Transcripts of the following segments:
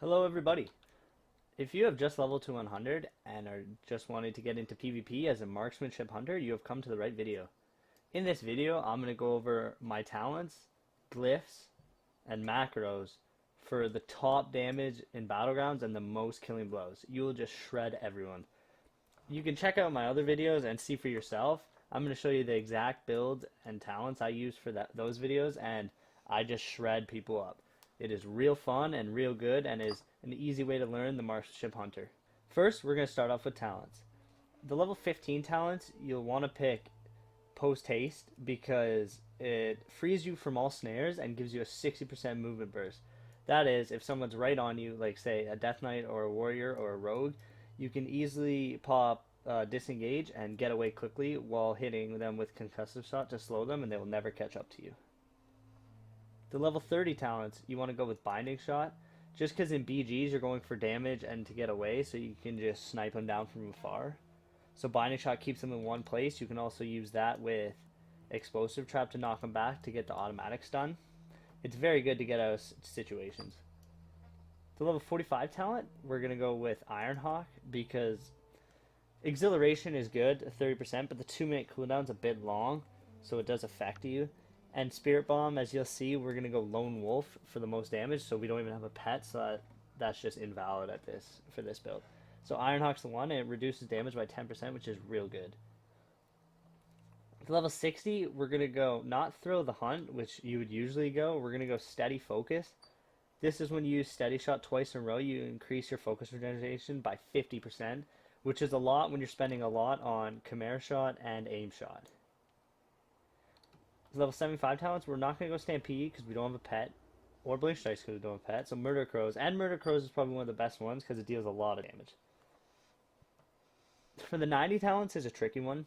Hello everybody. If you have just leveled to 100 and are just wanting to get into PvP as a marksmanship hunter, you have come to the right video. In this video, I'm going to go over my talents, glyphs, and macros for the top damage in battlegrounds and the most killing blows. You will just shred everyone. You can check out my other videos and see for yourself. I'm going to show you the exact builds and talents I use for those videos, and I just shred people up. It is real fun and real good and is an easy way to learn the marksmanship hunter. First, we're going to start off with talents. The level 15 talents, you'll want to pick post haste because it frees you from all snares and gives you a 60% movement burst. That is, if someone's right on you, like say a death knight or a warrior or a rogue, you can easily pop disengage and get away quickly while hitting them with concussive shot to slow them, and they will never catch up to you. The level 30 talents, you want to go with binding shot, just because in BGs you're going for damage and to get away, so you can just snipe them down from afar. So binding shot keeps them in one place. You can also use that with explosive trap to knock them back to get the automatic stun. It's very good to get out of situations. The level 45 talent, we're going to go with Ironhawk because exhilaration is good, 30%, but the 2-minute cooldown's a bit long, so it does affect you. And Spirit Bomb, as you'll see, we're going to go Lone Wolf for the most damage, so we don't even have a pet, so that's just invalid for this build. So Ironhawk's the one, and it reduces damage by 10%, which is real good. At level 60, we're going to go not Thrill the Hunt, which you would usually go. We're going to go Steady Focus. This is when you use Steady Shot twice in a row, you increase your focus regeneration by 50%, which is a lot when you're spending a lot on Chimera Shot and Aim Shot. Level 75 talents, we're not going to go Stampede because we don't have a pet, or Blink Strikes because we don't have a pet, so Murder Crows, and Murder Crows is probably one of the best ones because it deals a lot of damage. For the 90 talents is a tricky one.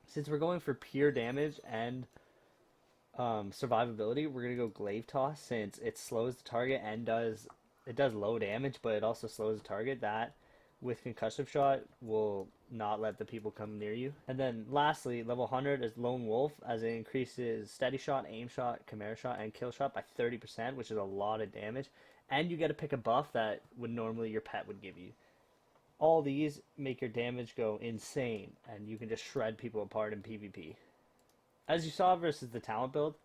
Since we're going for pure damage and survivability, we're going to go Glaive Toss since it slows the target and does low damage, but it also slows the target. That with Concussive Shot will not let the people come near you. And then lastly, level 100 is Lone Wolf, as it increases Steady Shot, Aim Shot, Chimera Shot, and Kill Shot by 30%, which is a lot of damage. And you get to pick a buff that would normally your pet would give you. All these make your damage go insane, and you can just shred people apart in PvP. As you saw versus the talent build,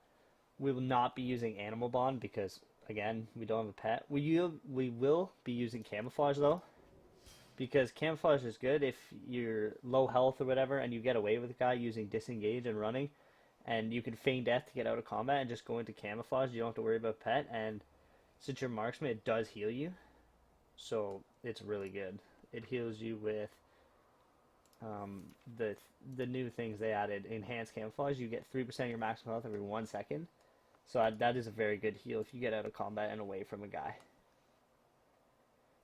we will not be using Animal Bond because, again, we don't have a pet. We will be using Camouflage, though, because Camouflage is good if you're low health or whatever and you get away with a guy using Disengage and running, and you can feign death to get out of combat and just go into Camouflage. You don't have to worry about pet, and since you're marksman, it does heal you, so it's really good. It heals you with the new things they added. Enhanced Camouflage, you get 3% of your maximum health every 1 second, so that is a very good heal if you get out of combat and away from a guy.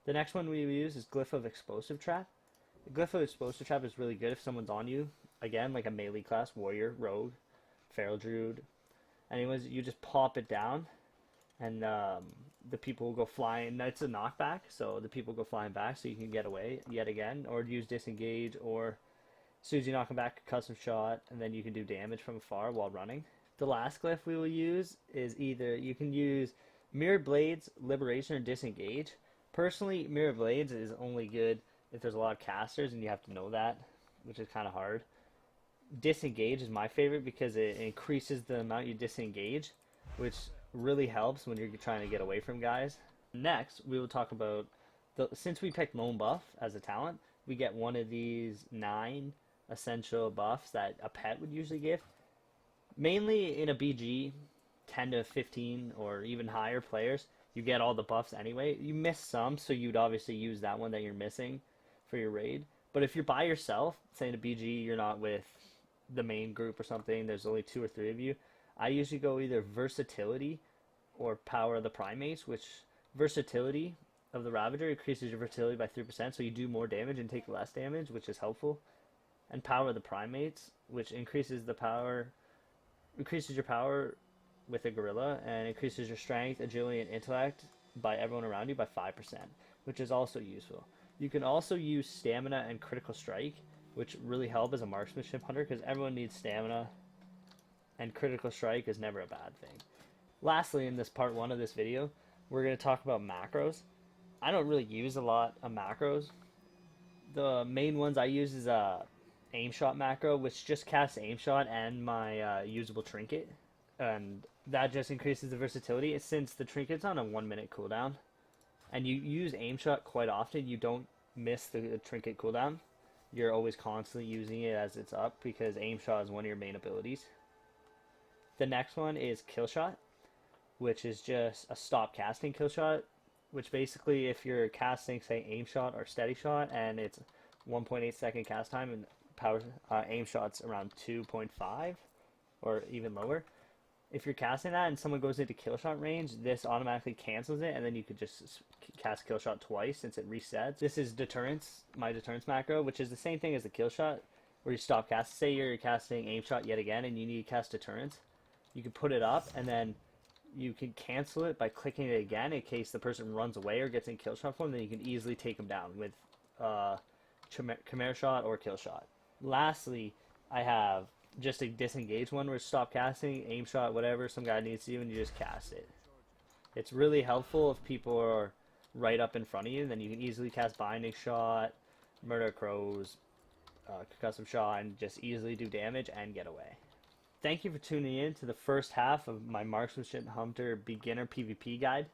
The next one we use is Glyph of Explosive Trap. The Glyph of Explosive Trap is really good if someone's on you. Again, like a melee class, warrior, rogue, feral druid. Anyways, you just pop it down, and the people will go flying. It's a knockback, so the people go flying back, so you can get away yet again, or use Disengage, or as soon as you knock them back, Concussive Shot, and then you can do damage from afar while running. The last glyph we will use is either you can use Mirror Blades, Liberation, or Disengage. Personally, Mirror Blades is only good if there's a lot of casters and you have to know that, which is kind of hard. Disengage is my favorite because it increases the amount you disengage, which really helps when you're trying to get away from guys. Next, we will talk about, since we picked Lone Buff as a talent, we get one of these 9 essential buffs that a pet would usually give. Mainly in a BG, 10 to 15 or even higher players, you get all the buffs anyway. You miss some, so you'd obviously use that one that you're missing for your raid. But if you're by yourself, say in a BG, you're not with the main group or something, there's only 2 or 3 of you, I usually go either Versatility or Power of the Primates, which Versatility of the Ravager increases your versatility by 3%, so you do more damage and take less damage, which is helpful. And Power of the Primates, which increases your power with a gorilla and increases your strength, agility, and intellect by everyone around you by 5%, which is also useful. You can also use stamina and critical strike, which really help as a marksmanship hunter because everyone needs stamina, and critical strike is never a bad thing. Lastly, in this part 1 of this video, we're going to talk about macros. I don't really use a lot of macros. The main ones I use is aim shot macro, which just casts aim shot and my usable trinket, and that just increases the versatility. Since the trinket's on a 1 minute cooldown, and you use aim shot quite often, you don't miss the trinket cooldown. You're always constantly using it as it's up because aim shot is one of your main abilities. The next one is kill shot, which is just a stop casting kill shot, which basically if you're casting say aim shot or steady shot and it's 1.8 second cast time and power aim shots around 2.5 or even lower, if you're casting that and someone goes into kill shot range, this automatically cancels it, and then you could just cast kill shot twice since it resets. This is deterrence, my deterrence macro, which is the same thing as the kill shot, where you stop cast. Say you're casting aim shot yet again and you need to cast deterrence, you can put it up and then you can cancel it by clicking it again in case the person runs away or gets in kill shot form. Then you can easily take them down with chimera shot or kill shot. Lastly, I have just a disengage one where stop casting, aim shot, whatever some guy needs to do, and you just cast it. It's really helpful if people are right up in front of you. Then you can easily cast binding shot, murder crows, concussive shot, and just easily do damage and get away. Thank you for tuning in to the first half of my Marksmanship Hunter beginner PvP guide.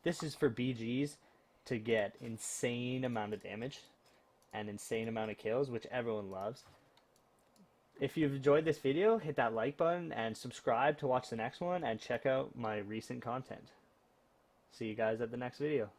This is for BGs to get insane amount of damage and insane amount of kills, which everyone loves. If you've enjoyed this video, hit that like button and subscribe to watch the next one and check out my recent content. See you guys at the next video.